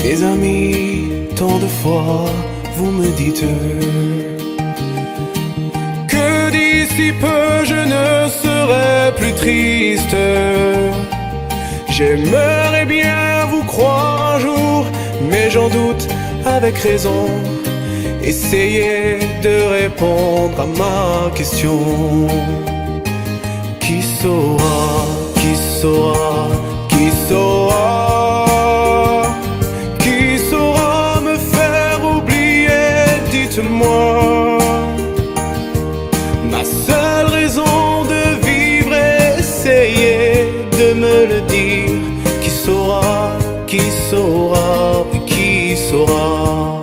Mes amis, tant de fois vous me dites que d'ici peu je ne serai plus triste. J'aimerais bien vous croire un jour, mais j'en doute avec raison. Essayez de répondre à ma question. Qui saura, qui saura, qui saura, qui saura me faire oublier, dites-moi. Ma seule raison de vivre, essayez de me le dire. Qui saura, qui saura, qui saura.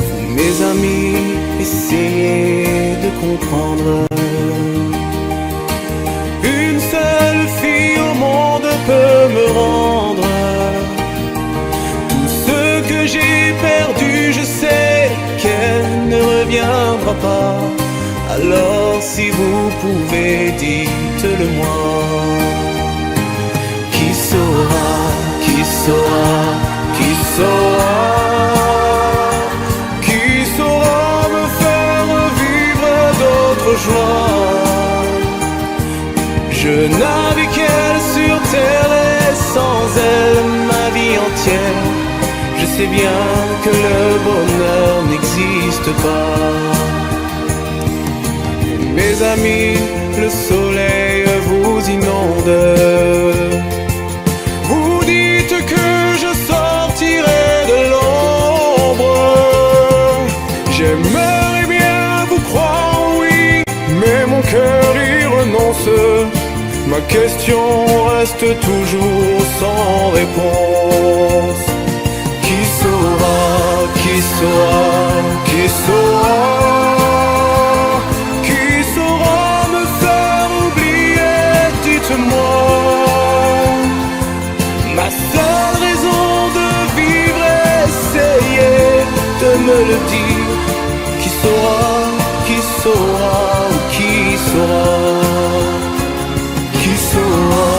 Vous, mes amis, essayez de comprendre. Une seule fille au monde peut me rendre tout ce que j'ai perdu. Je sais qu'elle ne reviendra pas. Alors si vous pouvez, dites-le moi. Qui saura, qui saura, qui saura, qui saura me faire vivre d'autres joies. Je n'avais qu'elle sur terre et sans elle ma vie entière. Je sais bien que le bonheur n'existe pas. Mes amis, le soleil vous inonde. Vous dites que je sortirai de l'ombre. J'aimerais bien vous croire, oui, mais mon cœur y renonce. Ma question reste toujours sans réponse. Qui saura, qui saura, qui saura, qui saura me faire oublier, dites-moi. Ma seule raison de vivre, essayez de me le dire. Qui saura, qui saura, qui saura. Qui saura,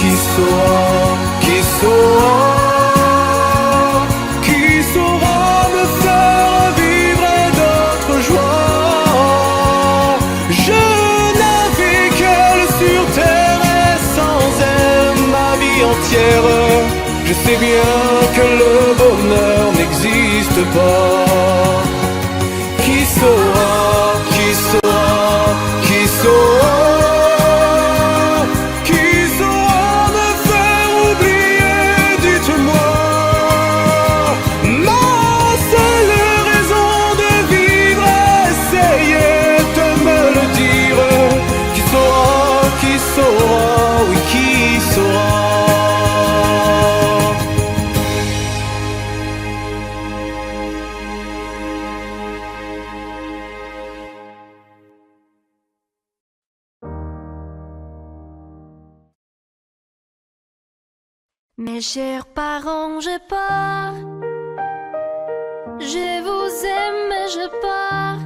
qui saura, qui saura, qui saura me faire vivre d'autres joies. Je n'avais qu'elle sur terre et sans elle ma vie entière. Je sais bien que le bonheur n'existe pas. Qui saura, qui saura, qui saura. Mes chers parents, je pars. Je vous aime, mais je pars.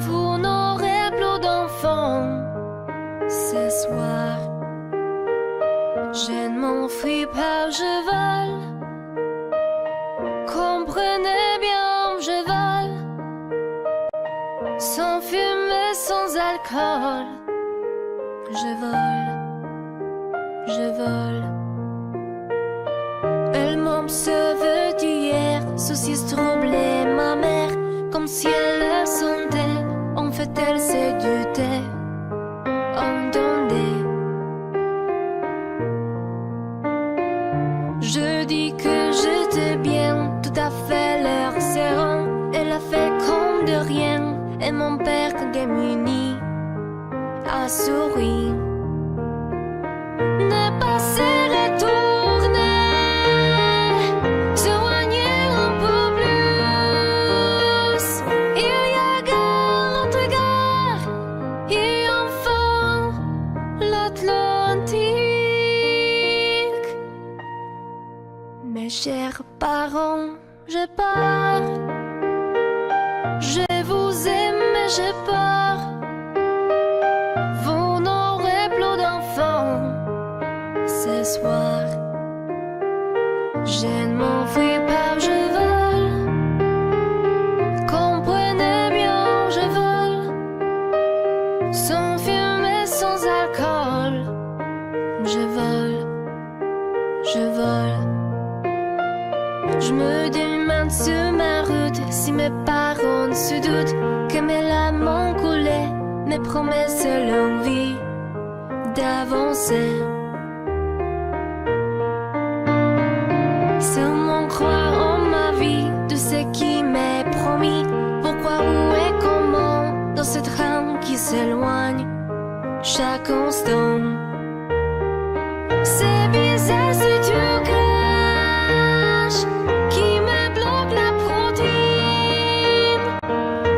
Vous n'aurez plus d'enfants ce soir. Je ne m'enfuis pas, je vole. Comprenez bien, je vole. Sans fumée, sans alcool. Je vole. Je vole. Elle m'observe d'hier, soucis troublés, ma mère, comme si elle le sentait. En fait, elle s'est dutée. Entendez. Je dis que j'étais bien, tout à fait l'air serein. Elle a fait comme de rien, et mon père démuni a souri. Ne pas se retourner, s'éloigner un peu plus. Il y a gare, l'autre gare, et enfin l'Atlantique. Mes chers parents, je pars. Je vous aime, mais je pars. Vous n'aurez plus d'enfants ce soir. sans fumée, sans alcool. Je vole, je vole. Je me demande sur ma route si mes parents se doutent que mes larmes ont coulé, mes promesses l'envie d'avancer. Seulement croire en ma vie, de ce qui m'est promis. Pourquoi, où et comment, dans ce train qui s'éloigne chaque instant. C'est bizarre ce trucage qui me bloque la protéine.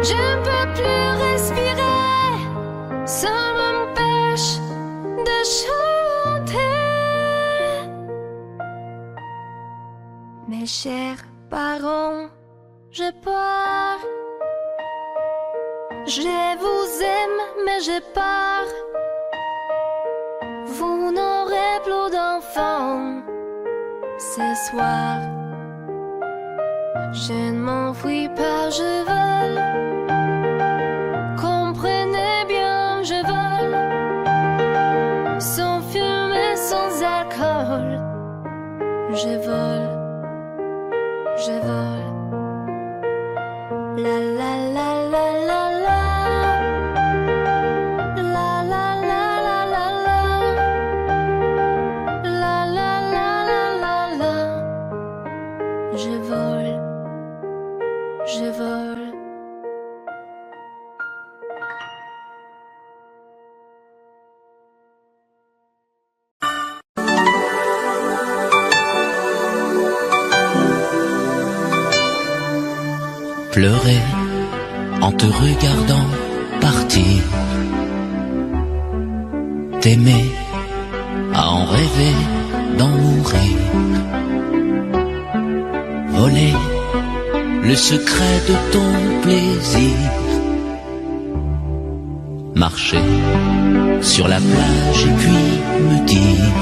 Je ne peux plus respirer, ça m'empêche de chanter. Mes chers parents, je pars. Je vous aime, mais je pars. Vous n'aurez plus d'enfants ce soir. Je ne m'enfuis pas, je vole. Comprenez bien, je vole. Sans fumée, sans alcool. Je vole, je vole. La la la la la la. La la la la la la. La la la la la la. Je vole, je vole. Pleurer en te regardant partir, t'aimer à en rêver d'en mourir, voler le secret de ton plaisir, marcher sur la plage et puis me dire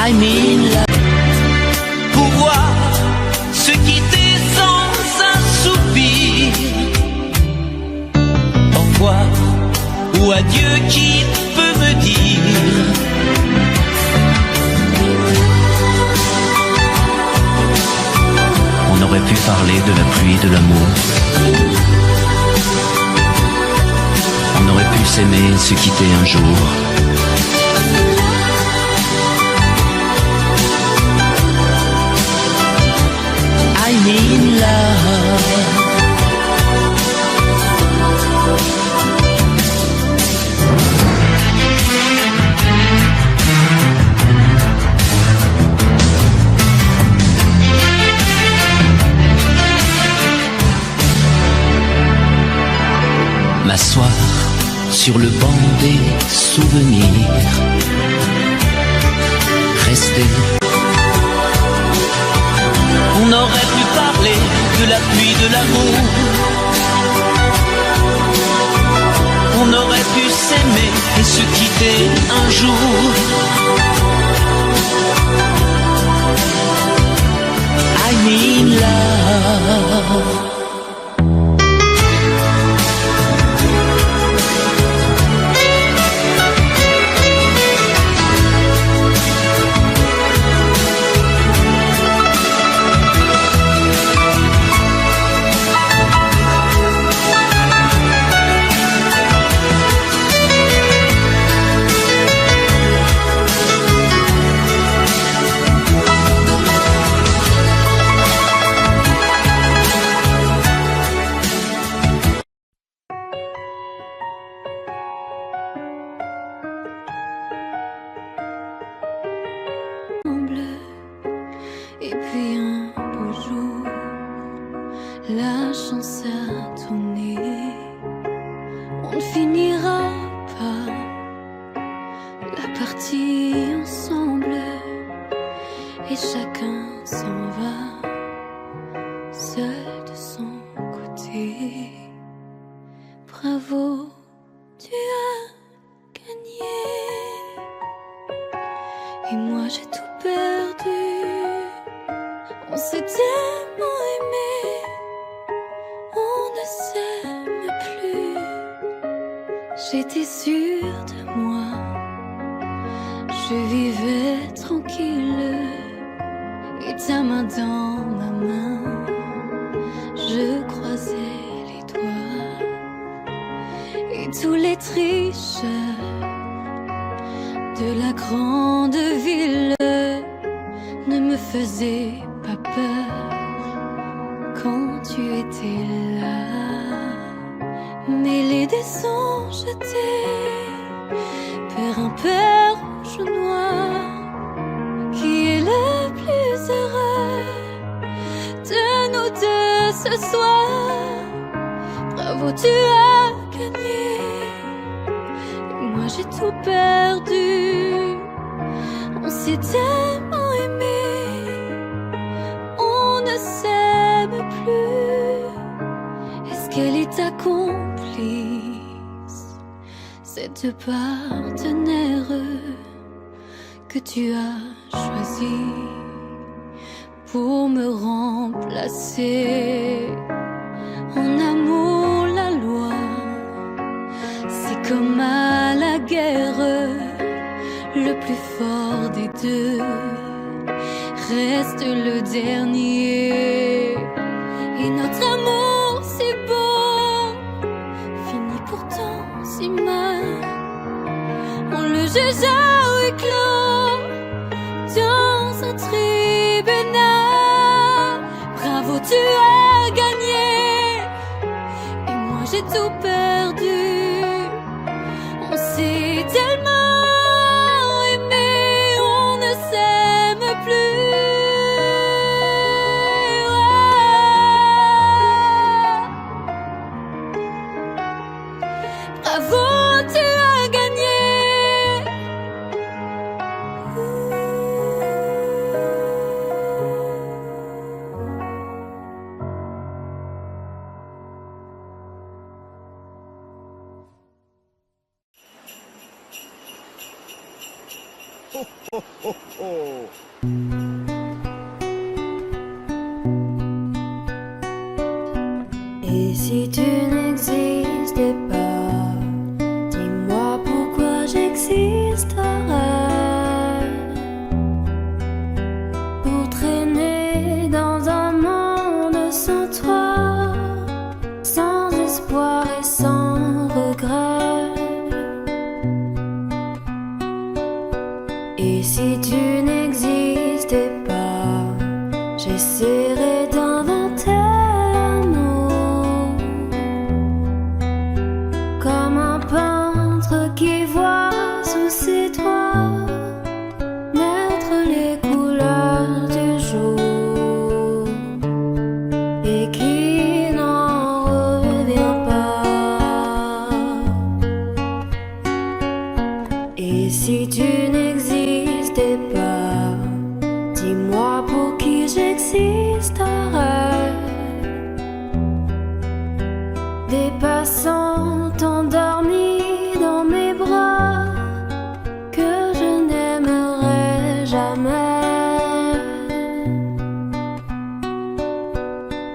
I mean love. Pouvoir se quitter sans un soupir. Au revoir ou adieu, qui peut me dire? On aurait pu parler de la pluie, de l'amour. On aurait pu s'aimer, se quitter un jour. I need love. M'asseoir sur le banc des souvenirs, rester. On aurait pu parler de la pluie, de l'amour. On aurait pu s'aimer et se quitter un jour. I need love. Et puis un beau jour, la chance a tourné. On ne finira pas la partie ensemble, et chacun s'en va seul de son côté. Bravo, tu as gagné. Et moi j'ai tout perdu. On s'est tellement aimé, on ne s'aime plus. J'étais sûre de moi, je vivais tranquille. Et ta main dans ma main, je croisais les doigts. Et tous les tricheurs de la grande ville ne me faisaient pas peur quand tu étais là. Mêlés des sons jetés par un père rouge ou noir, qui est le plus heureux de nous deux ce soir. Bravo, tu as gagné. Et moi j'ai tout perdu. On s'est tellement aimé, on ne s'aime plus. Est-ce qu'elle est ta complice, cette partenaire que tu as choisi pour me remplacer? En amour, la loi, c'est comme à la guerre, le plus fort des deux reste le dernier. Et notre amour si beau finit pourtant si mal. On le juge à huis clos dans un tribunal. Bravo, tu as gagné. Et moi j'ai tout perdu. On s'est tellement aimé, on ne s'aime plus. Bravo, tu as gagné. Et si tu n'existais pas, dis-moi pourquoi j'existerais. Pour traîner dans un monde sans toi, sans espoir et sans regret. Et si tu n'existais pas, j'essaierais d'inventer un mot, comme un peintre qui voit sous ses doigts naître les couleurs du jour et qui n'en revient pas. Et si tu n'existais pas, dis-moi pour qui j'existerais. Des passants endormis dans mes bras que je n'aimerais jamais.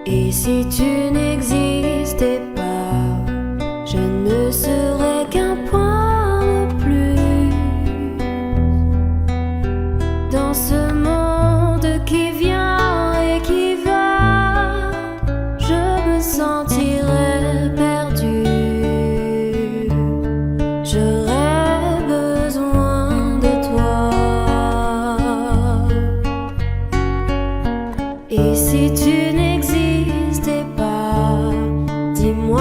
Et si tu n'existais pas, je ne serais qu'un point de plus dans ce monde qui vient et qui va. Je me sentirais perdu. J'aurais besoin de toi. Et si tu n'existais pas, dis-moi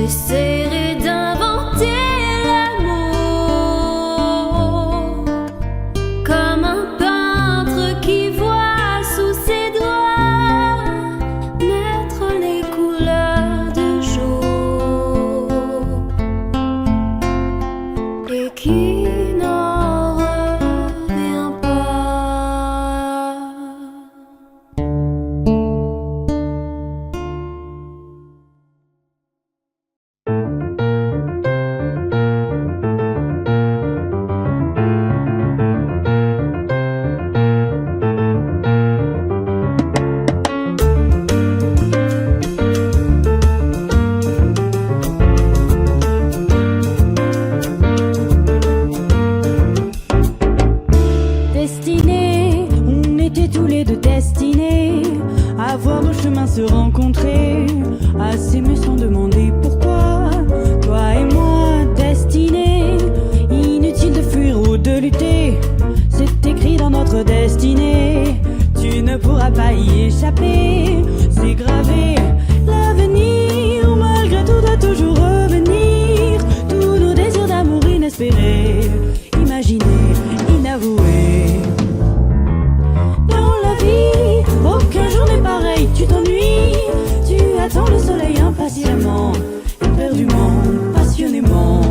J'essaierai d'inventer l'amour comme un peintre qui voit sous ses doigts naître les couleurs du jour et qui n'en revient pas. Destinés, on était tous les deux destinés à voir nos chemins se rencontrer, à s'aimer sans demander pourquoi. Toi et moi, destinés, inutile de fuir ou de lutter, c'est écrit dans notre destinée. Tu ne pourras pas y échapper, c'est gravé. L'avenir, malgré tout, doit toujours revenir. Tous nos désirs d'amour inespérés, imaginés, inavoués. Dans la vie, aucun jour n'est pareil, tu t'ennuies. Tu attends le soleil impatiemment, éperdument, passionnément.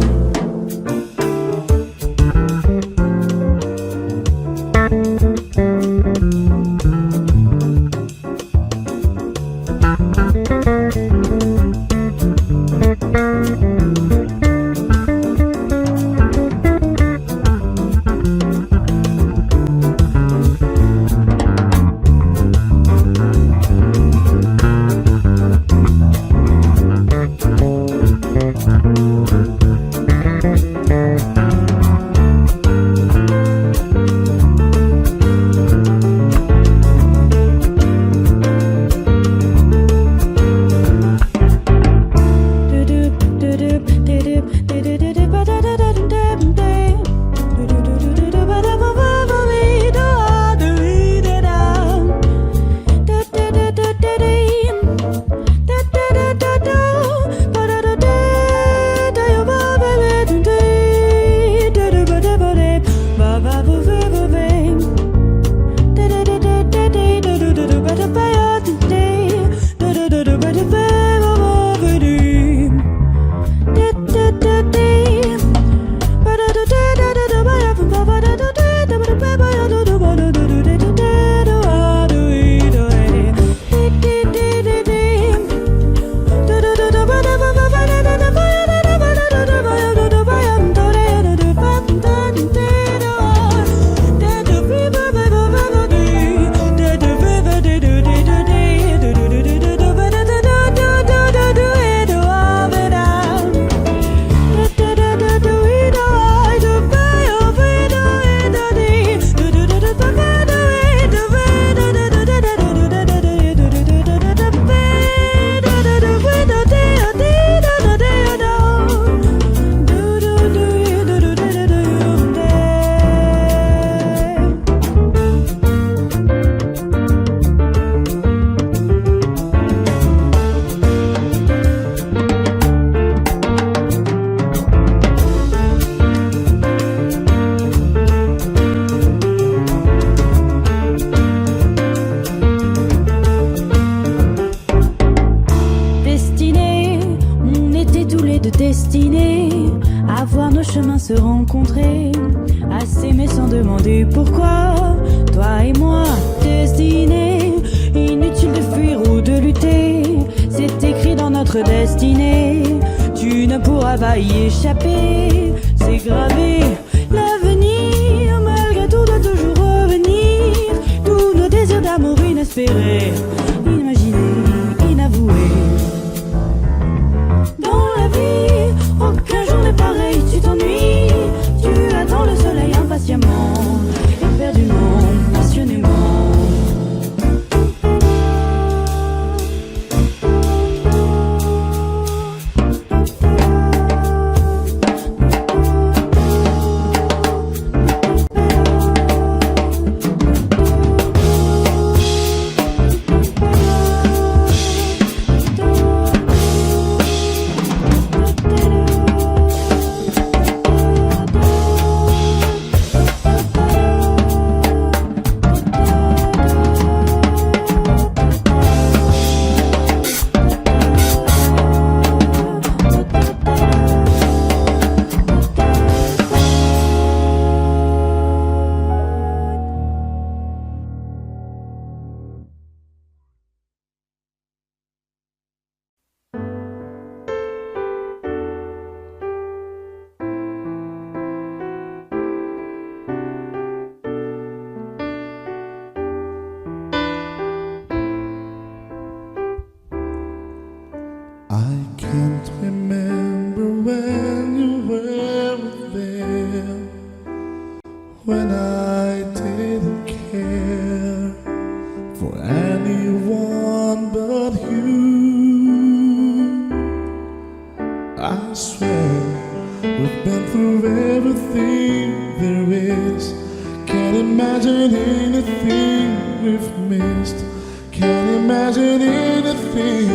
Destinés à voir nos chemins se rencontrer, à s'aimer sans demander pourquoi. Toi et moi, destinés, inutile de fuir ou de lutter, c'est écrit dans notre destinée. Tu ne pourras pas y échapper, c'est gravé. L'avenir, malgré tout, doit toujours revenir. Tous nos désirs d'amour inespérés, imaginés, inavoués. Dans la vie, aucun jour n'est pareil, tu t'ennuies. Tu attends le soleil impatiemment, éperdument, passionnément. can't remember when you were there, when I didn't care for anyone but you. I swear we've been through everything there is. Can't imagine anything we've missed. Can't imagine anything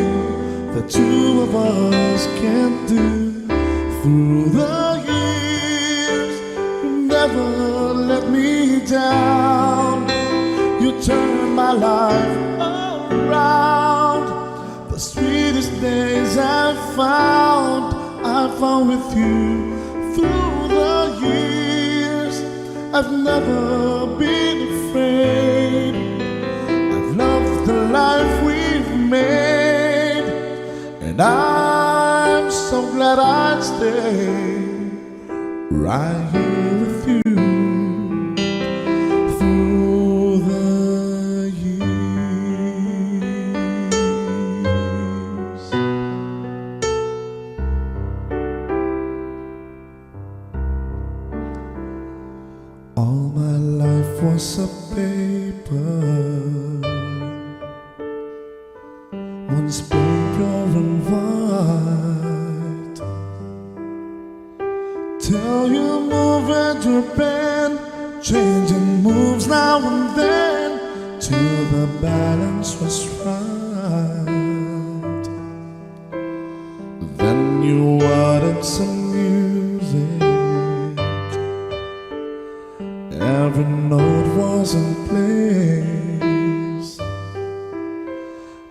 the two of us can't do. Through the years, you never let me down. You turned my life around. The sweetest days I found with you. Through the years, I've never been afraid. I've loved the life we've made, and I'm so glad I'd stay right here with you. Through the years. All my life was a paper, once pure and white, till you move at your bend, changing moves now and then, till the balance was right. Then you added some music, every note was in place,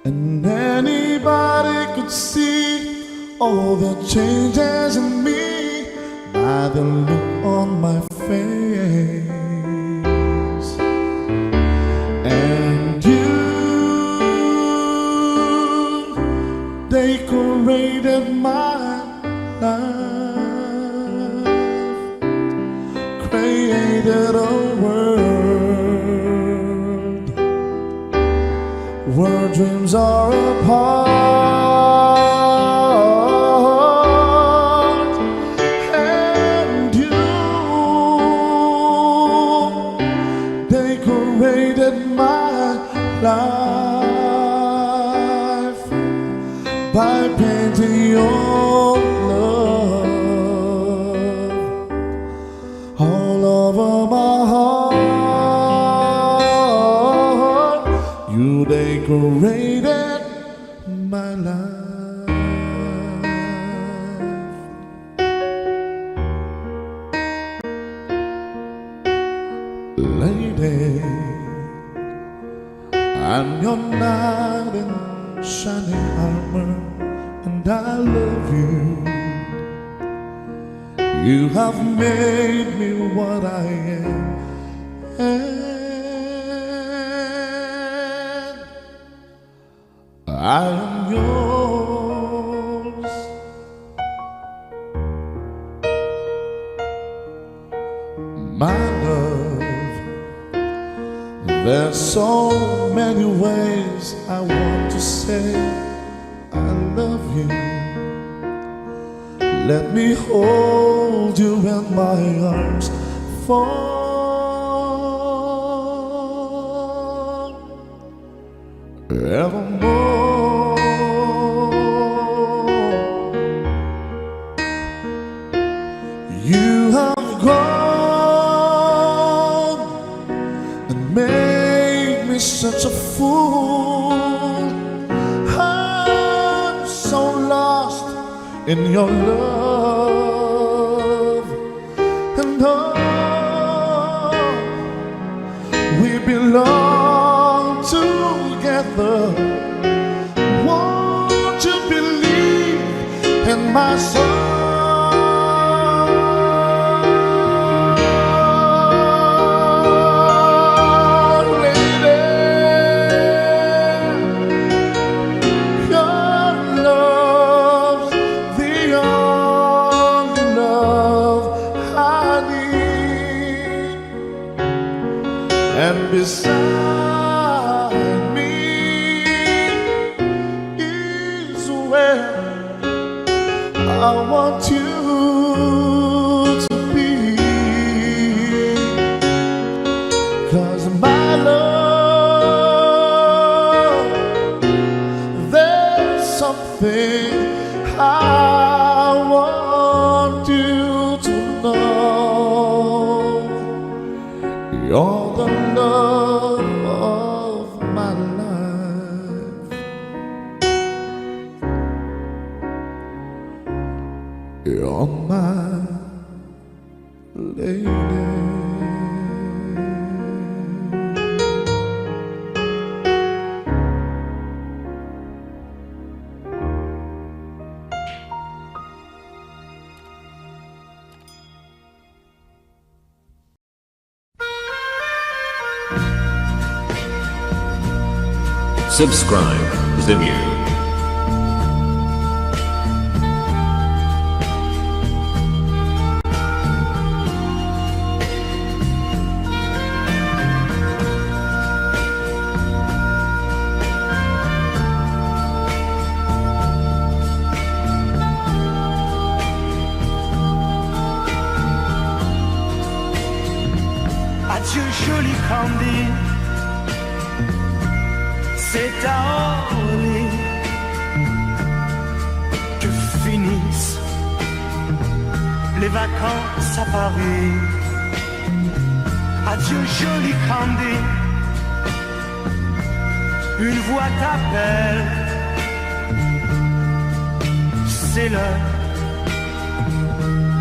and anybody could see all the changes in me by the look on my face. And you decorated my life, created a world where dreams are apart. And you decorated my life by painting your love all over my heart. You decorated my life. Lady, I'm your knight in shining armor, and I love you. You have made me what I am, and I am yours. My love, there's so many ways I want to say I love you. Let me hold you in my arms forevermore. You have gone and made me such a fool. I'm so lost in your love, and oh, we belong together. Won't you believe in my soul? And beside me is where I want you to be, 'cause my love, there's something I want you to know. You're the love of my life. You're my lady. Subscribe the new. Adieu joli Candy, c'est à Orly que finissent les vacances à Paris. Adieu joli Candy, une voix t'appelle, c'est l'heure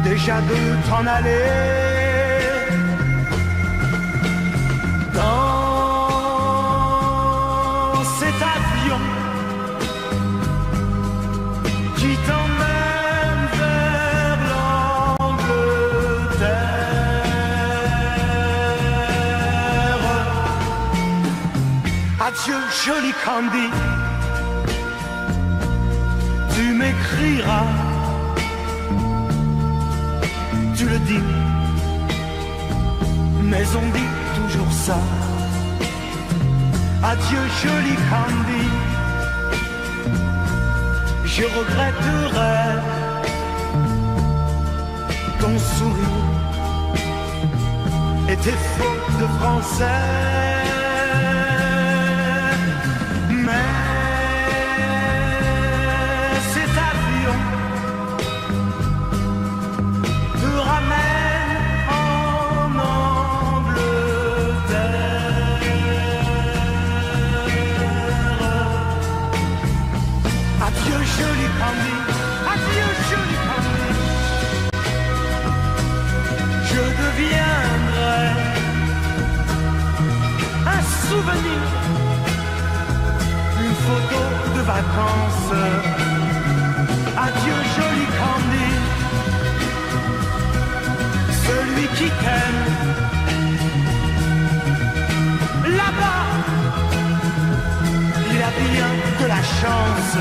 déjà de t'en aller. Dans cet avion qui t'emmène vers l'Angleterre. Adieu joli Candy, tu m'écriras, tu le dis, mais on dit toujours ça. Adieu joli Candy, je regretterai ton sourire et tes fautes de français. Mais cet avion te ramène en Adieu joli Candy, adieu joli Candy, je deviendrai un souvenir, une photo de vacances. Adieu joli Candy, celui qui t'aime là-bas, il a bien de la chance.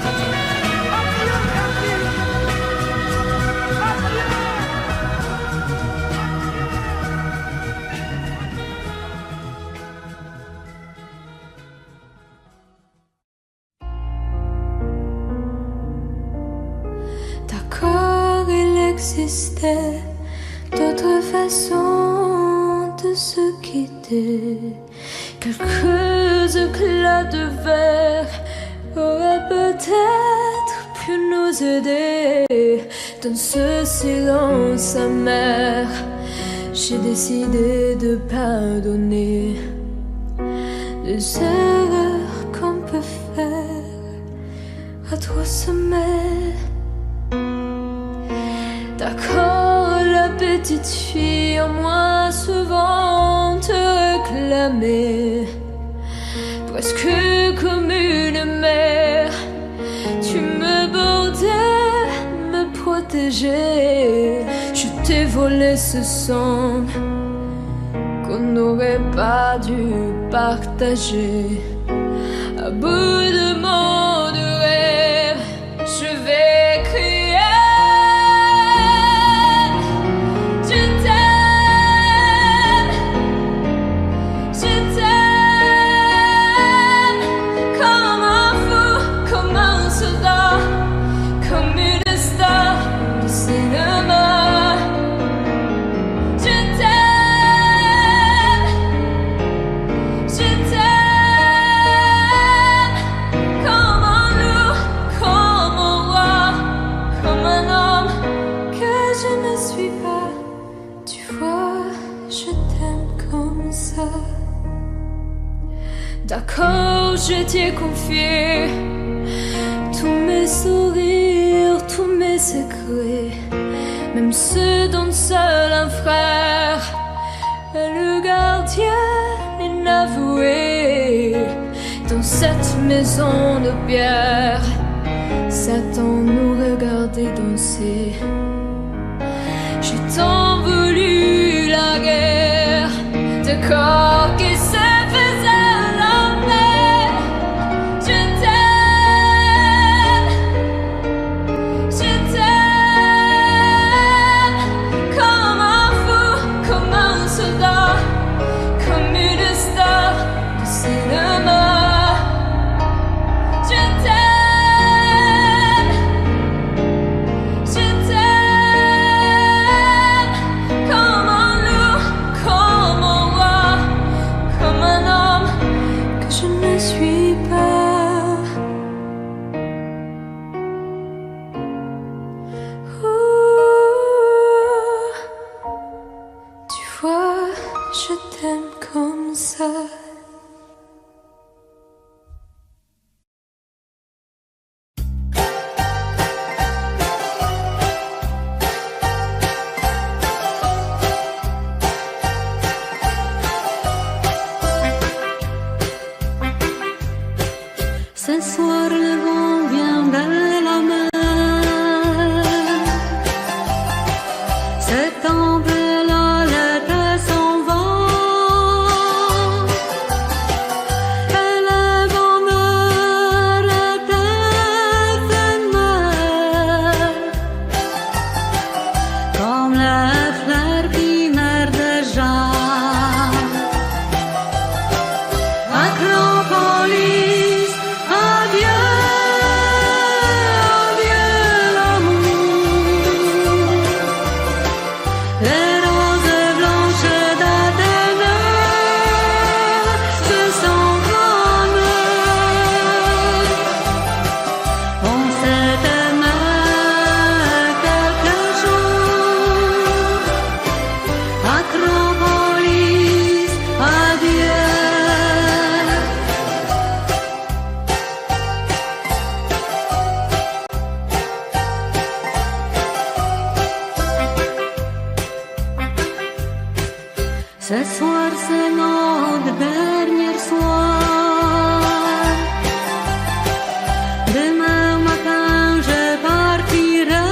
Adieu, Candy. Adieu. D'accord, il existait d'autres façons de se quitter. Quelques éclats de verre auraient peut-être pu nous aider. Dans ce silence amer, j'ai décidé de pardonner les erreurs qu'on peut faire à trois sommets. D'accord, la petite fille en moi souvent te réclamait, presque comme une mère. Tu me bordais, me protégeais. Je t'ai volé ce sang qu'on n'aurait pas dû partager. À bout de mots de rêve, je vais crier. D'accord, je t'ai confié tous mes sourires, tous mes secrets, même ceux dont seul un frère est le gardien inavoué. Dans cette maison de pierre, Satan nous regardait danser. J'ai tant voulu la guerre de corps qui se faisaient la paix. Je t'aime comme un fou, comme un soldat, comme une star de cinéma. Je t'aime comme un loup, comme un roi, comme un homme que je ne suis pas. Ouh, tu vois, je t'aime comme ça. Ce soir le vent vient de la mer. Cet tempête-là, l'été s'en va. Et le bonheur est éphémère, comme les fleurs qui meurent déjà. Acropolis, adieu, adieu l'amour. Les roses blanches d'Athènes se sont fanées. On s'est aimé quelques jours. Acropolis, adieu. Ce soir c'est notre dernier soir. Demain matin je partirai.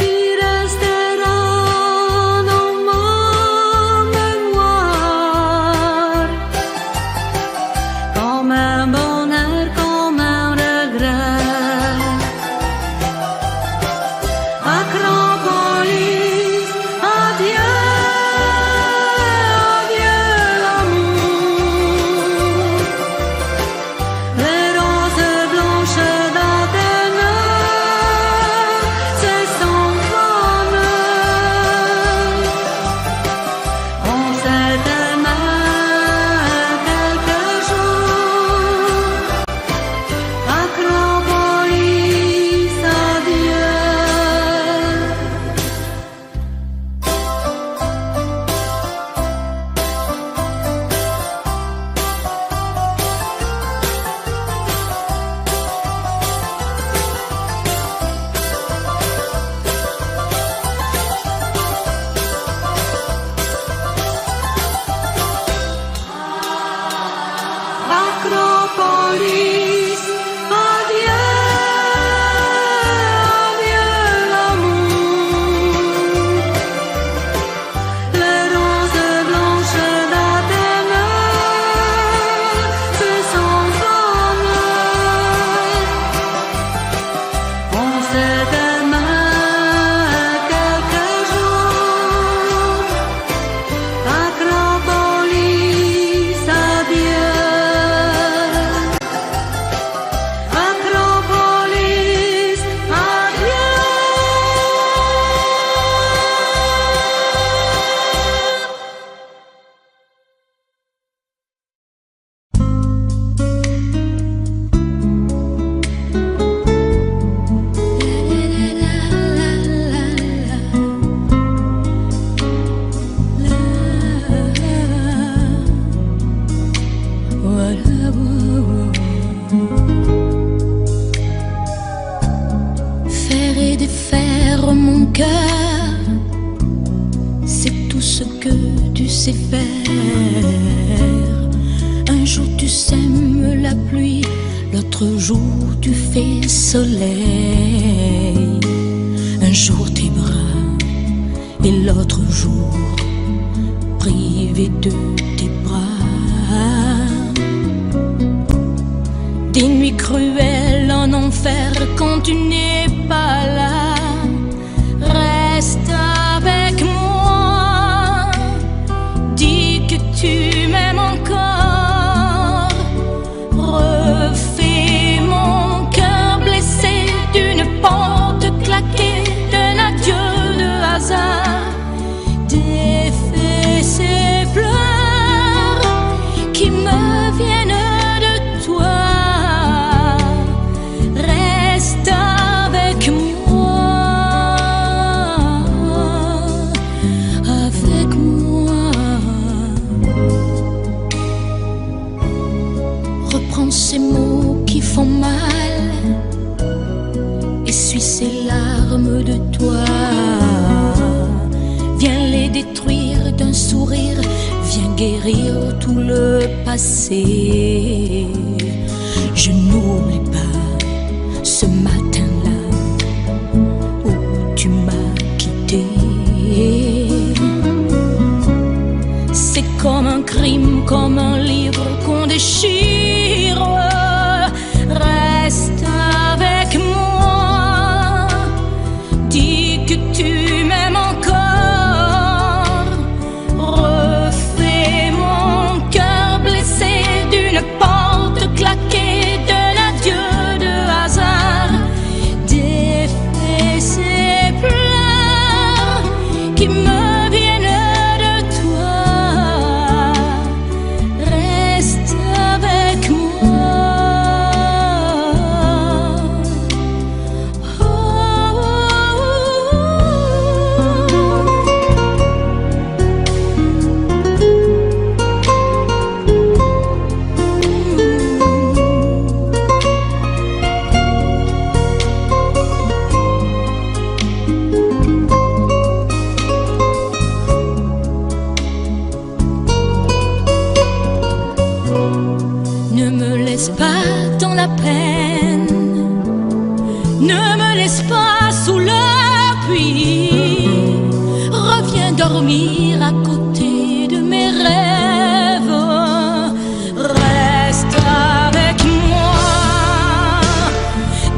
Il restera dans ma mémoire comme un bonheur, comme un regret. Acropolis, adieu. cœur, c'est tout ce que tu sais faire. Un jour tu sèmes la pluie, l'autre jour tu fais soleil. Un jour tes bras et l'autre jour privé de tes bras. Des nuits cruelles en enfer quand tu n'es pas là. Reste avec moi, dis que tu m'aimes encore. Refais mon cœur blessé d'une porte claquée, d'un adieu de hasard. Défais ces pleurs qui me viennent de toi. Reste avec moi, avec moi. Reprends ces mots qui font mal, essuie ces larmes de toi. Viens les détruire d'un sourire, viens guérir tout le passé. Je n'oublie pas ce matin-là où tu m'as quitté. C'est comme un crime, comme un livre qu'on déchire. Reste avec moi, dis que tu m'aimes encore. Refais mon cœur blessé d'une porte claquée, d'un adieu de hasard. Défais ces pleurs qui me viennent de toi. Reste avec moi. Oh, oh, Ne me laisse pas dans la peine, ne me laisse pas sous la pluie. Reviens dormir à côté de mes rêves. Reste avec moi,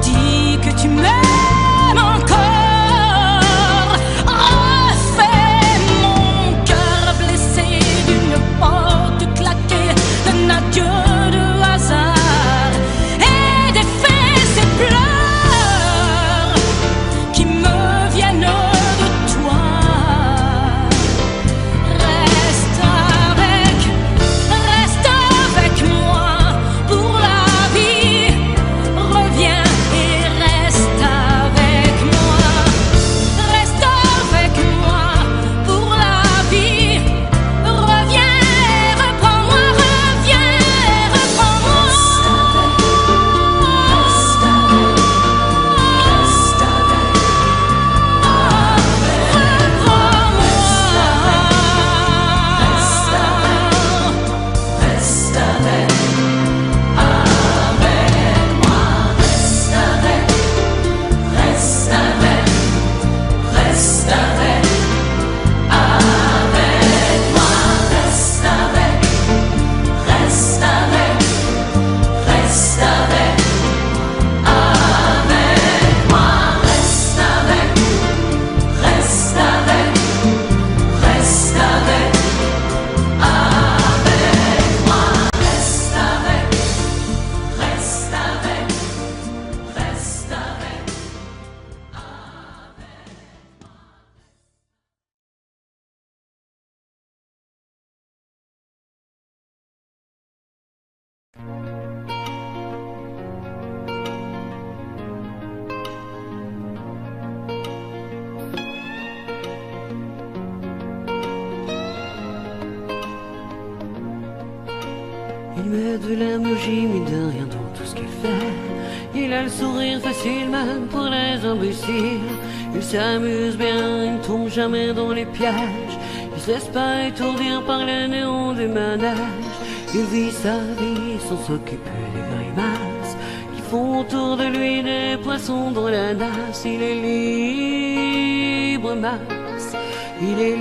dis que tu m'aimes encore. Refais mon cœur blessé d'une porte claquée, d'un adieu de hasard. Et défais ces pleurs qui me viennent de toi. Reste avec moi pour la vie. Reviens et reste avec moi. Reste avec moi pour la vie. Reviens et reprends-moi, reviens et reprends-moi. Il met de l'énergie, mais de rien dans tout ce qu'il fait. Il a le sourire facile même pour les imbéciles. Il s'amuse bien, il ne tombe jamais dans les pièges. Il se laisse pas étourdir par les néons du manège. Il vit sa vie sans s'occuper des grimaces qui font autour de lui des poissons dans la nasse. Il est libre, Max. Il est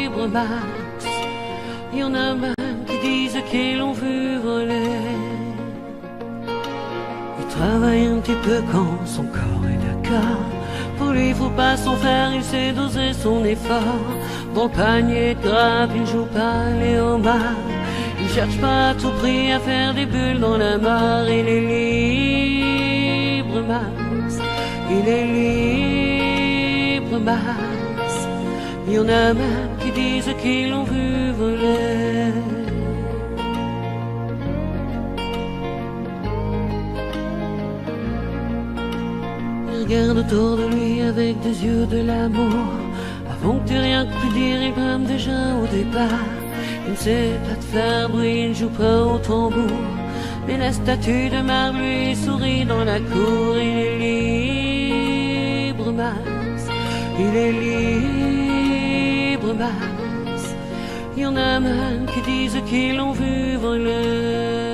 libre, Max. Il y en a même qui disent qu'ils l'ont vu voler. Il travaille un petit peu quand son corps est d'accord. Pour lui, faut pas s'en faire, il sait doser son effort. Dans le panier de grappe, il joue pas les homards. Il cherche pas à tout prix à faire des bulles dans la mare. Il est libre, Max. Il est libre, Max. Il y en a même qui disent qu'ils l'ont vu voler. Regarde autour de lui avec des yeux de l'amour. Avant que tu rien pu dire, il brame déjà au départ. Il ne sait pas te faire bruit, il ne joue pas au tambour. Mais la statue de marbre lui sourit dans la cour. Il est libre, Max. Il est libre, Max. Il y en a même qui disent qu'ils l'ont vu voler.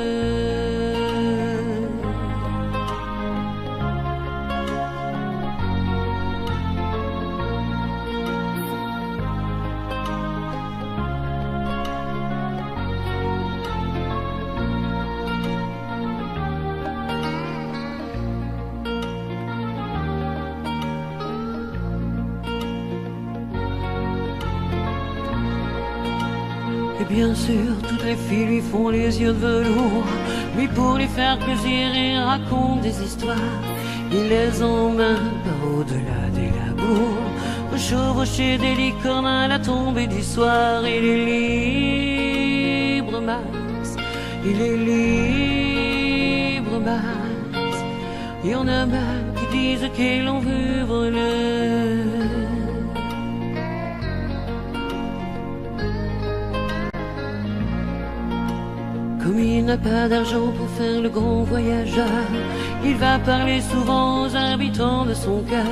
Et bien sûr, toutes les filles lui font les yeux de velours. Lui, pour lui faire plaisir, il raconte des histoires. Il les emmène par au-delà des labours, chevaucher des licornes à la tombée du soir. Il est libre, Max. Il est libre, Max. Il y en a même qui disent qu'ils l'ont vu voler. Comme il n'a pas d'argent pour faire le grand voyageur, il va parler souvent aux habitants de son cœur.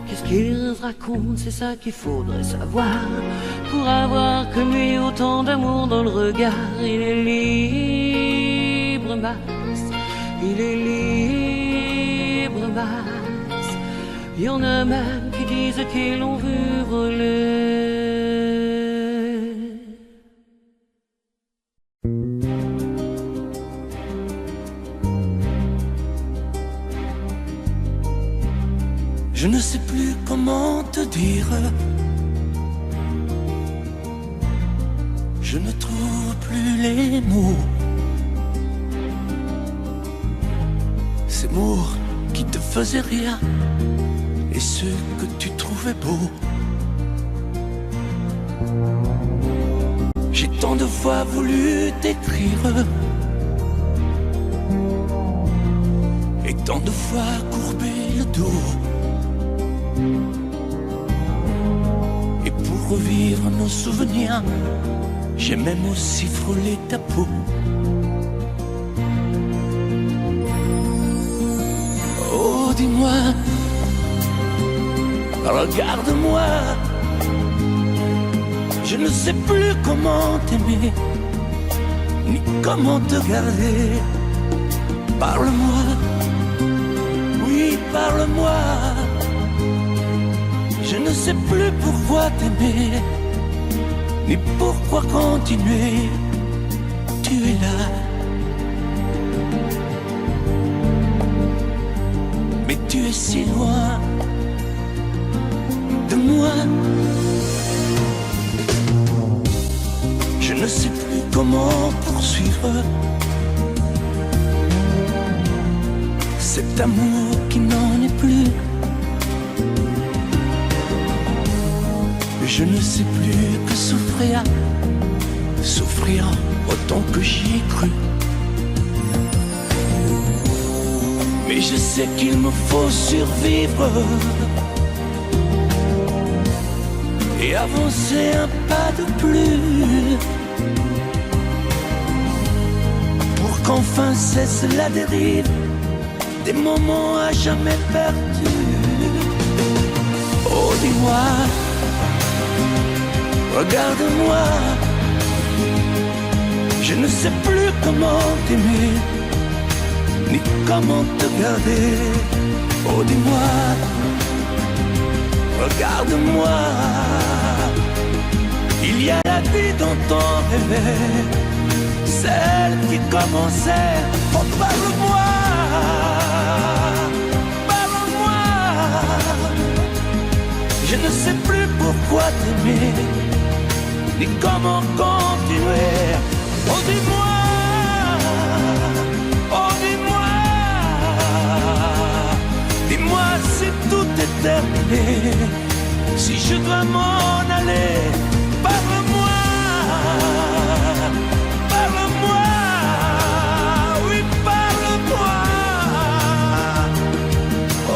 Qu'est-ce qu'il raconte, c'est ça qu'il faudrait savoir, pour avoir comme lui autant d'amour dans le regard. Il est libre, Max. Il est libre, Max. Il y en a même qui disent qu'ils l'ont vu voler. Je ne sais plus comment te dire. Je ne trouve plus les mots. Ces mots qui te faisaient rire et ceux que tu trouvais beaux. J'ai tant de fois voulu t'écrire et tant de fois courbé le dos. Et pour revivre nos souvenirs, j'ai même aussi frôlé ta peau. Oh, dis-moi, regarde-moi. Je ne sais plus comment t'aimer, ni comment te garder. Parle-moi, oui, parle-moi. Je ne sais plus pourquoi t'aimer, ni pourquoi continuer. Tu es là, mais tu es si loin de moi. Je ne sais plus comment poursuivre cet amour qui n'en est plus. Je ne sais plus que souffrir, souffrir autant que j'y ai cru. Mais je sais qu'il me faut survivre et avancer un pas de plus, pour qu'enfin cesse la dérive des moments à jamais perdus. Oh, dis-moi, regarde-moi, je ne sais plus comment t'aimer, ni comment te garder. Oh, dis-moi, regarde-moi, il y a la vie dont on rêvait, celle qui commençait. Oh, parle-moi, parle-moi, je ne sais plus pourquoi t'aimer, ni comment continuer. Oh, dis-moi, oh, dis-moi, dis-moi si tout est terminé, si je dois m'en aller. Parle-moi, parle-moi, oui, parle-moi. Oh,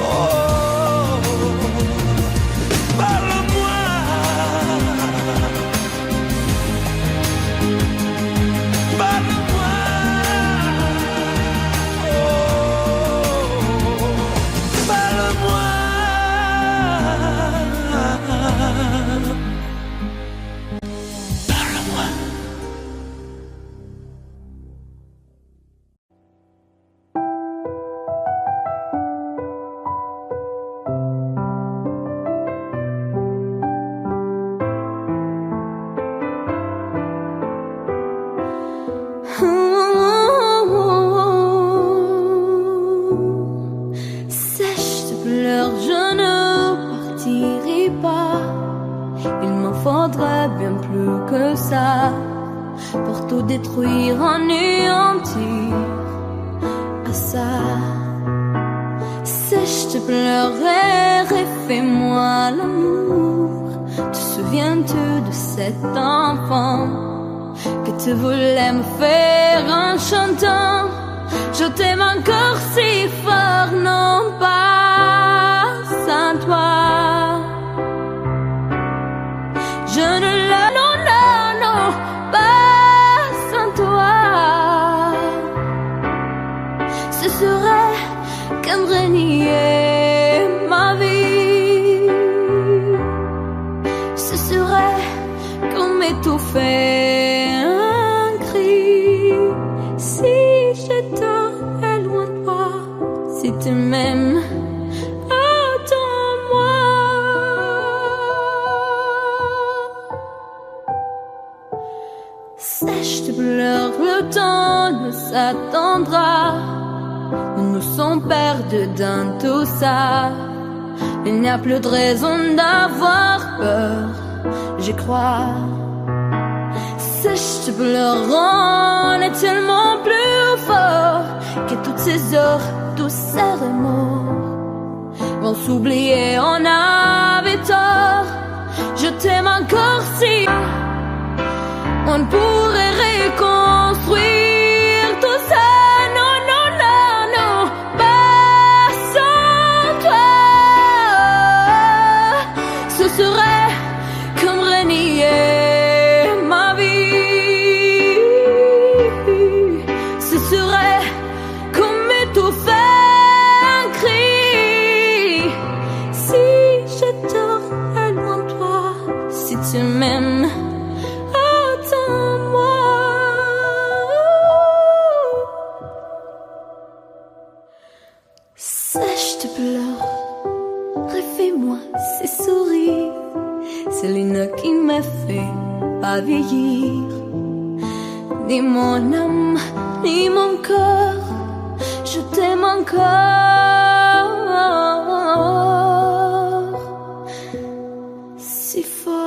parle-moi. Parle-moi. Oh, parle-moi. Sèche tes pleurs, je ne partirai pas. Il m'en faudrait bien plus que ça pour tout détruire, anéantir à ça. Sèche tes pleurs et refais-moi l'amour. Te souviens-tu de cet enfant que tu voulais me faire en chantant? Je t'aime encore si fort, non pas sans toi. Je ne la, non, non, non, pas sans toi. Ce serait comme renier ma vie. Ce serait comme étouffer un cri. Si j'étais loin de toi, si tu m'aimes, attends-moi. Sèche tes pleurs, le temps ne s'attendra. Nous nous sommes perdus dans tout ça. Il n'y a plus de raison d'avoir peur, j'y crois. Sèche tes pleurs, on est tellement plus fort que toutes ces heures, tous ces remords vont s'oublier, on avait tort. Je t'aime encore si on pourrait reconstruire tout ça. Non, non, non, non, pas sans toi. Ce serait comme renier ma vie. Ce serait comme étouffer un cri. Si j'étais loin de toi, si tu m'aimes, attends-moi. Sèche tes pleurs, refais-moi ces sourires. C'est l'une qui me fait pas vieillir. Ni mon âme, ni mon cœur, je t'aime encore si fort.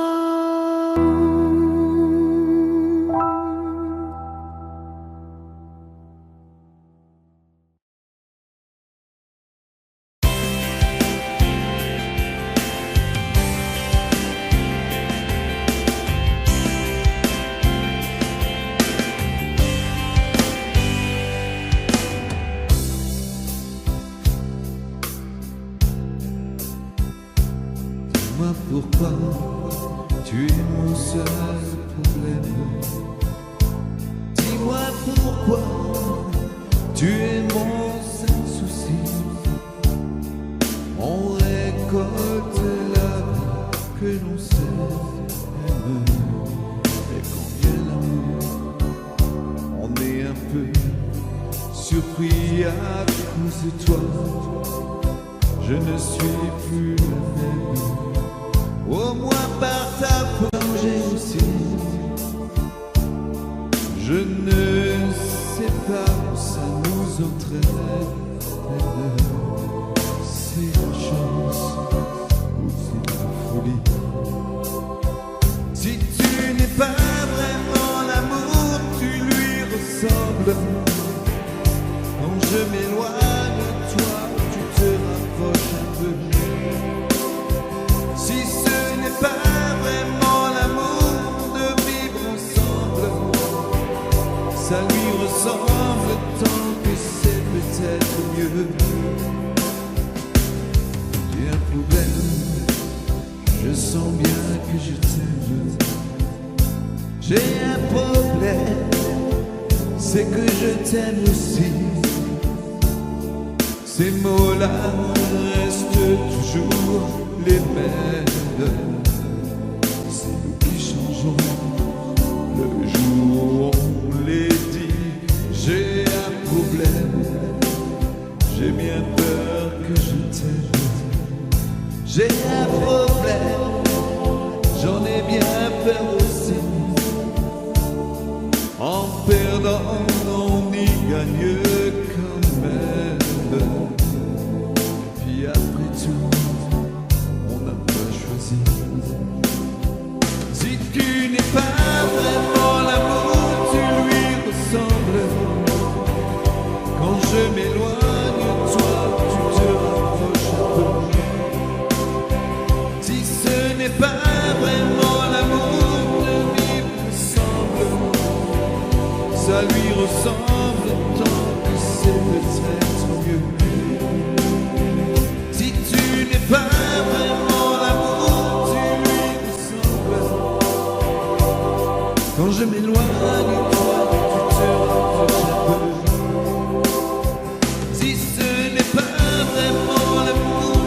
Dis-moi pourquoi tu es mon seul problème. Dis-moi pourquoi tu es mon seul souci. que l'on s'aime. Et quand vient l'amour, on est un peu surpris à cause de toi. Je ne suis plus la même. Au moins par ta plongée aussi. Je ne sais pas où ça nous entraîne. C'est la chance ou c'est la folie. Si tu n'es pas vraiment l'amour, tu lui ressembles. Quand je m'éloigne de toi, tu te rapproches un peu. Si ce n'est pas vraiment l'amour de vivre ensemble, ça lui ressemble tant que c'est peut-être mieux. J'ai un problème, je sens bien que je t'aime. J'ai un problème, c'est que je t'aime aussi. Ces mots-là restent toujours les mêmes. C'est nous qui changeons le jour où on les dit. J'ai un problème, j'ai bien peur que je t'aime. J'ai un problème, j'en ai bien peur aussi. En perdant, on y gagne quand même. Puis après tout, on n'a pas choisi. Si tu n'es pas vraiment l'amour, tu lui ressembles. Quand je m'éloigne de toi, tu te rapproches un peu. Si ce n'est pas vraiment l'amour de vivre ensemble, ça lui ressemble tant que c'est peut-être mieux. Si tu n'es pas vraiment l'amour, tu lui ressembles. Quand je m'éloigne de toi, tu te rapproches un peu. Si ce n'est pas vraiment l'amour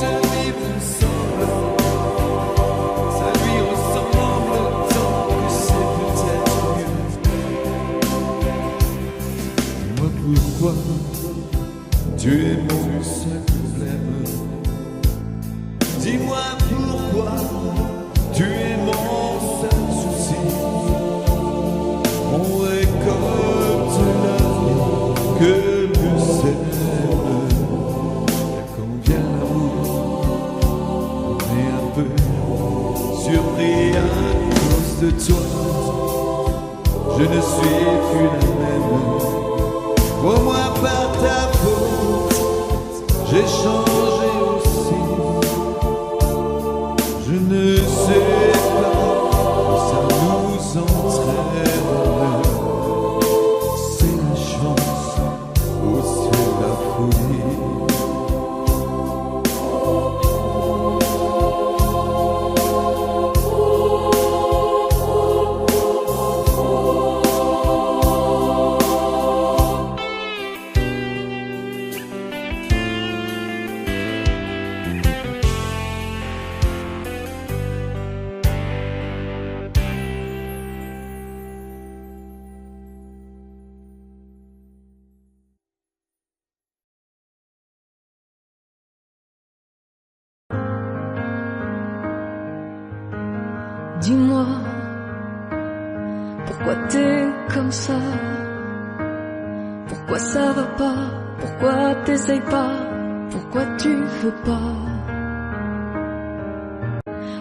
de vivre ensemble, ça lui ressemble tant que c'est peut-être mieux. Dis-moi pourquoi tu es mon seul problème. Dis-moi pourquoi tu es mon seul souci. On récolte l'amour que nous sèmes. Et quand vient l'amour, on est un peu surpris à cause de toi. Je ne suis plus la même. Au moins par ta faute, j'ai changé aussi. Je ne sais pas où ça nous entraîne. C'est la chance ou c'est la folie. Dis-moi, pourquoi t'es comme ça? Pourquoi ça va pas? Pourquoi t'essayes pas? Pourquoi tu veux pas?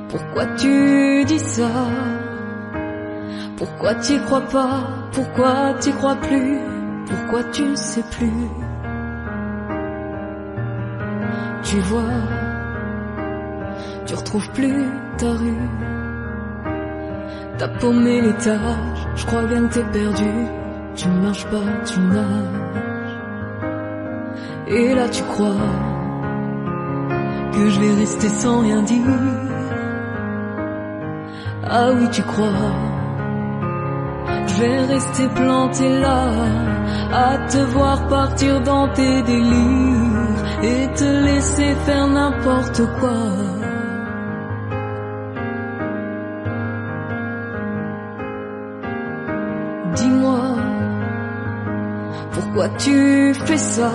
Pourquoi tu dis ça? Pourquoi t'y crois pas? Pourquoi t'y crois plus? Pourquoi tu ne sais plus? Tu vois, tu retrouves plus ta rue. T'as paumé l'étage, je crois bien que t'es perdu. Tu ne marches pas, tu nages. Et là tu crois que je vais rester sans rien dire. Ah oui tu crois, je vais rester planté là, à te voir partir dans tes délires et te laisser faire n'importe quoi. pourquoi tu fais ça?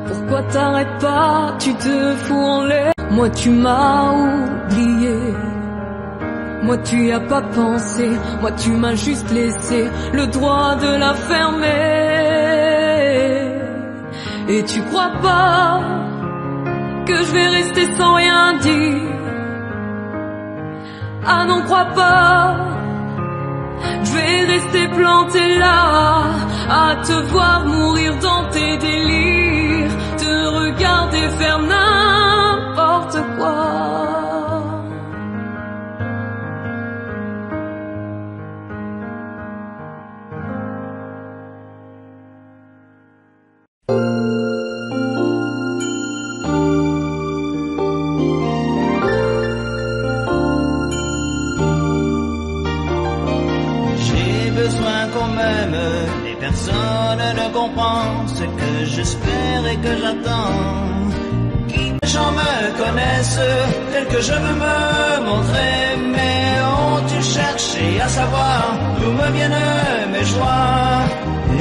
Pourquoi t'arrêtes pas? Tu te fous en l'air. Moi tu m'as oublié. Moi tu y as pas pensé. Moi tu m'as juste laissé le droit de la fermer. Et tu crois pas que je vais rester sans rien dire? Ah non, crois pas. Je vais rester planté là, à te voir mourir dans tes délires, te regarder faire n'importe quoi. Personne ne comprend ce que j'espère et que j'attends. Qui les gens me connaissent tel que je veux me montrer, mais ont-tu cherché à savoir d'où me viennent mes joies?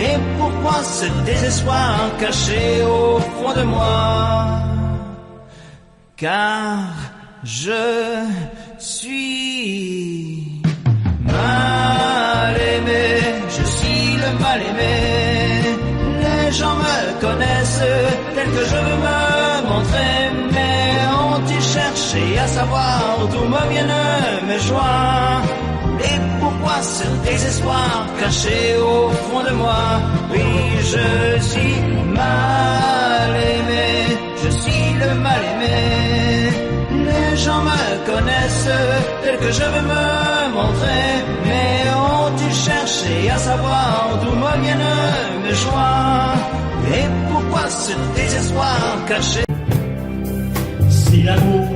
Et pourquoi ce désespoir caché au fond de moi? Car je suis mal aimé, je suis le mal aimé. Les gens me connaissent tel que je veux me montrer, mais ont-ils cherché à savoir d'où me viennent mes joies? Et pourquoi ce désespoir caché au fond de moi? Oui, je suis mal aimé, je suis le mal aimé. Les gens me connaissent tel que je veux me montrer, mais ont-ils cherché à savoir d'où me viennent mes joies? Et pourquoi ce désespoir caché? Si l'amour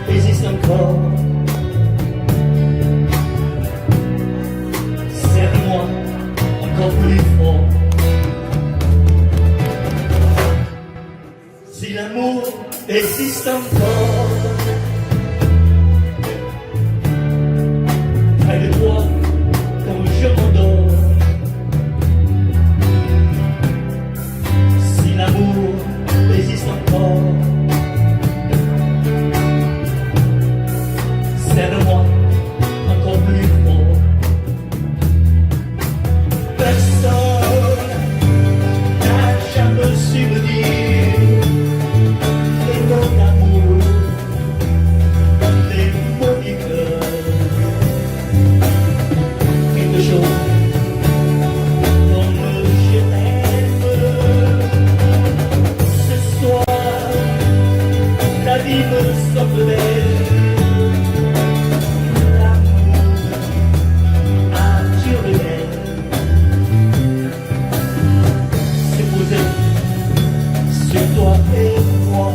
existe encore, serre-moi encore plus fort. Si l'amour existe encore, près de toi quand je m'endors. Si l'amour existe encore, serre-moi encore plus fort. Personne n'a jamais su me dire les mots d'amour, les mots du cœur. Quelque chose comme je t'aime. Ce soir, la vie me semble belle. Toi et moi.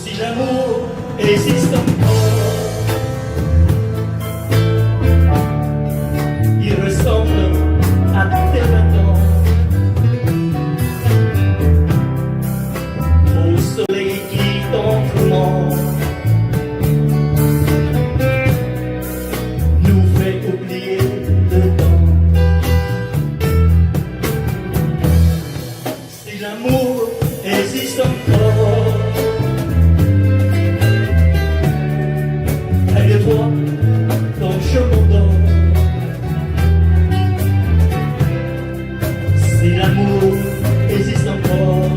Si l'amour existe encore, il ressemble à tes 20 ans, au soleil qui t'entoure, nous fait oublier le temps. Si l'amour existe encore, près de toi quand je m'endors. Si l'amour existe encore,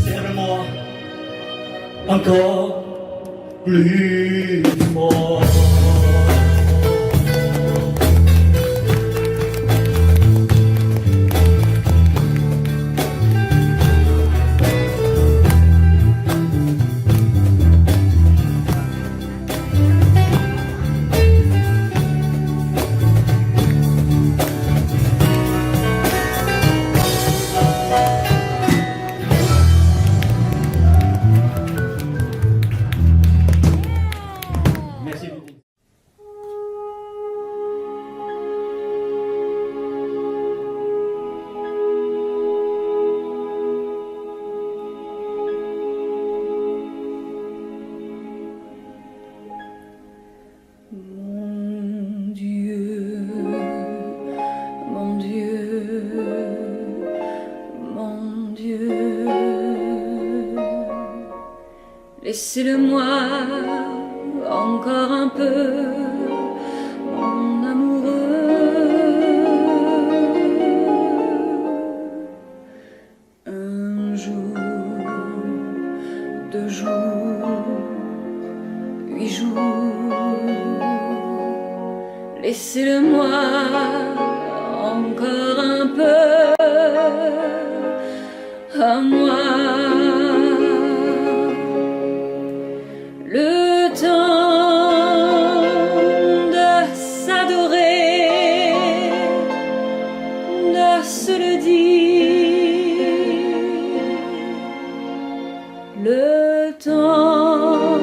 serre-moi encore plus fort. Laissez-le-moi encore un peu, mon amoureux. Un jour, 2 jours, 8 jours. Laissez-le-moi encore un peu à moi. Le temps de s'adorer, de se le dire, le temps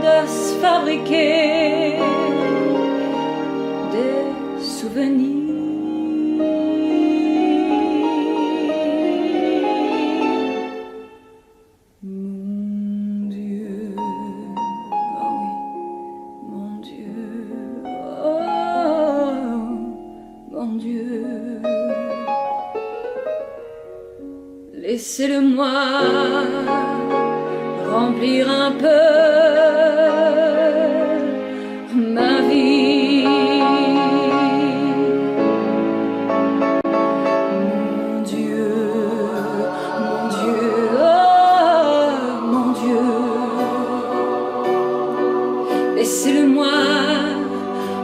de se fabriquer des souvenirs. Laissez-le-moi remplir un peu ma vie. Mon Dieu, mon Dieu, oh mon Dieu. Laissez-le-moi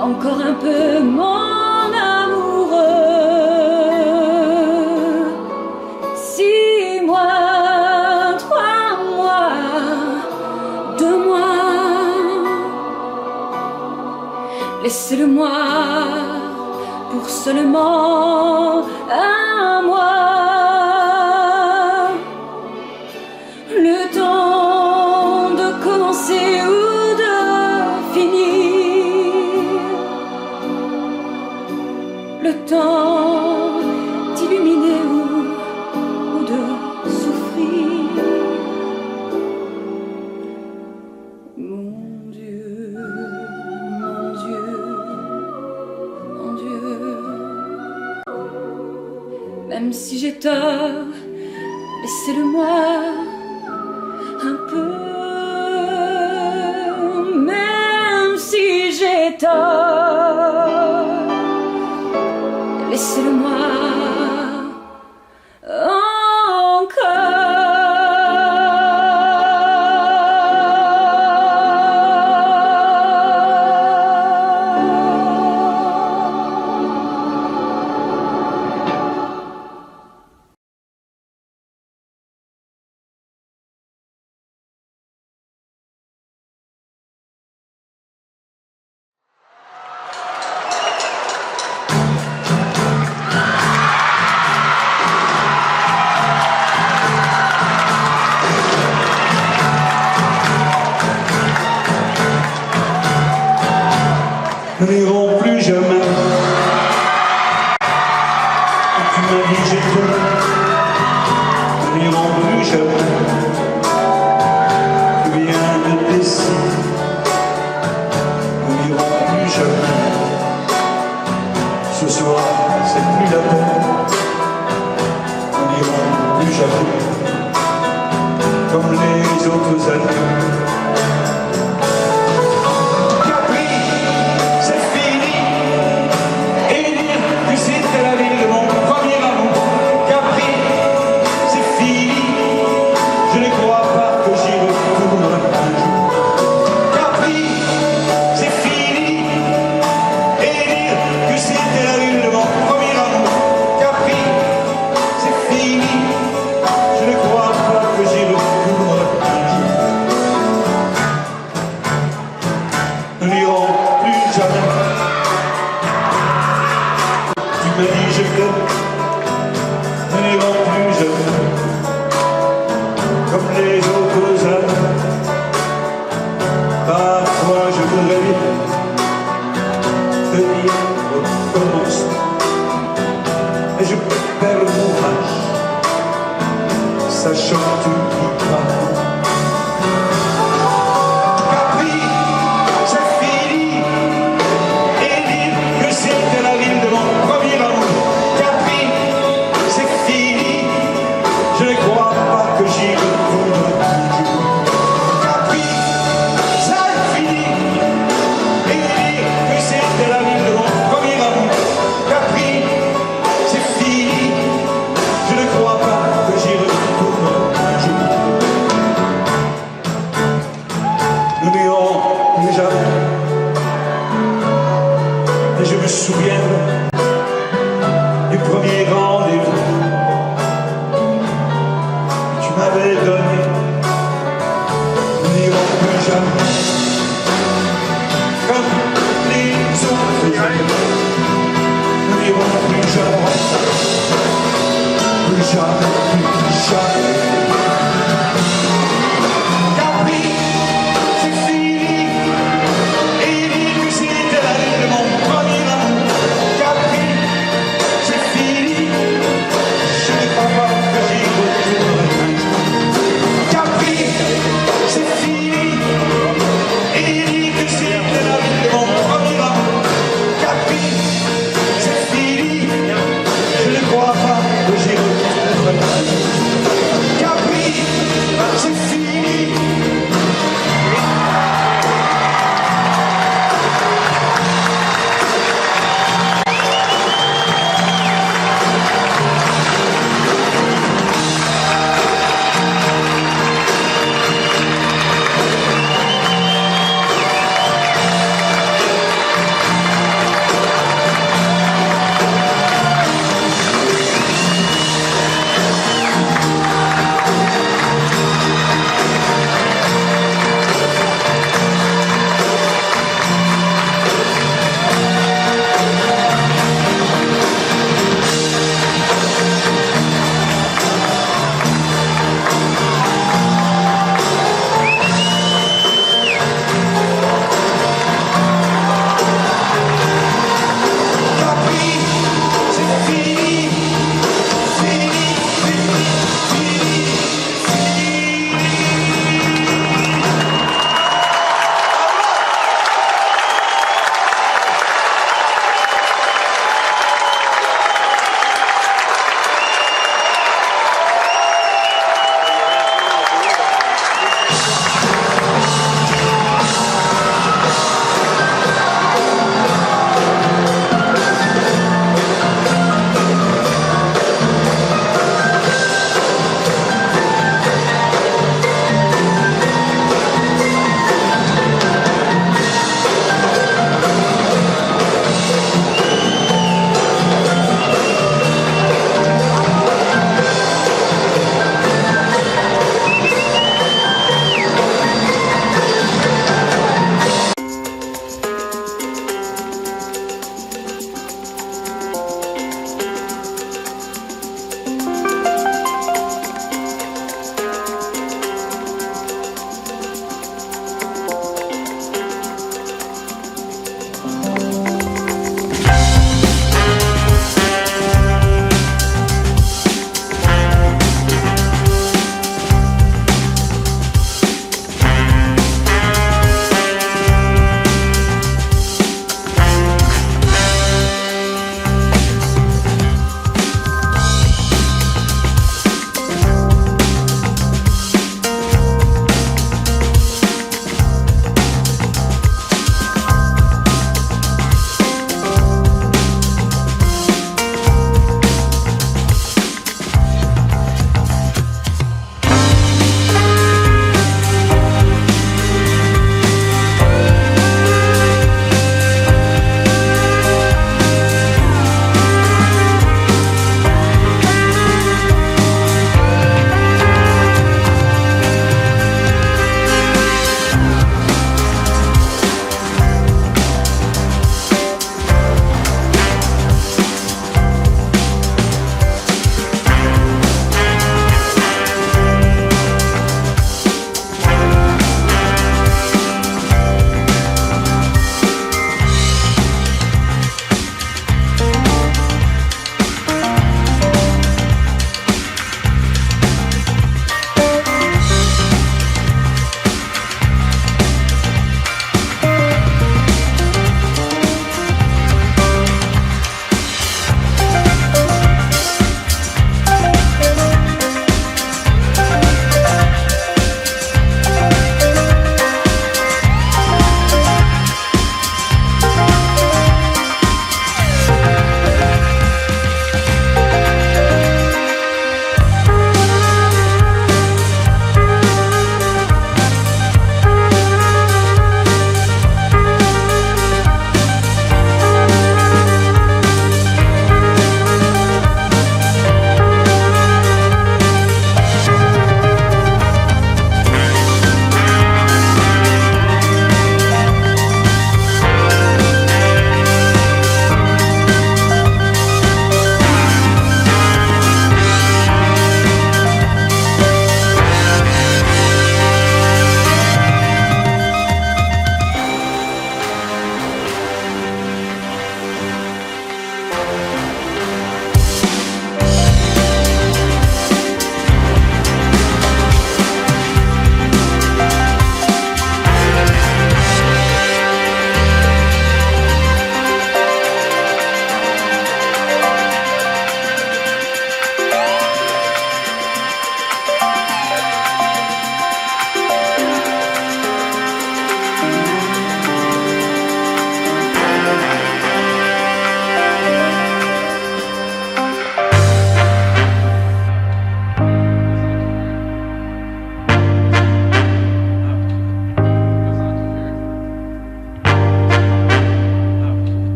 encore un peu, mon amoureux. Laissez-le-moi pour seulement un mois, le temps de commencer ou de finir, le temps d'illuminer ou de souffrir. Mon Dieu, mon Dieu, mon Dieu. Même si j'ai tort, laissez-le-moi un peu. Même si j'ai tort, laissez-le-moi Nous n'irons plus jamais. Tu m'as dit j'ai peur. Nous n'irons plus jamais. Tu viens de décider. Nous n'irons plus jamais. Ce soir, c'est plus la peine. Nous n'irons plus jamais. Comme les autres années. Sachant que tu n'y crois. Capri, c'est fini. Et dire que c'était la ville de mon premier amour. Capri, c'est fini. Je ne crois pas que j'y retourne toujours. premier rendez-vous que tu m'avais donné. Nous n'irons plus jamais comme les autres. Nous n'irons plus jamais, plus jamais, plus jamais. Capri, c'est fini. Et dis que c'était la vie de mon premier amour. Capri, c'est fini. Je ne crois pas que j'y retournerai un jour. Capri, c'est fini. Et dis que c'était la vie de mon premier amour. Capri, c'est fini. Je ne crois pas que j'y retournerai un jour.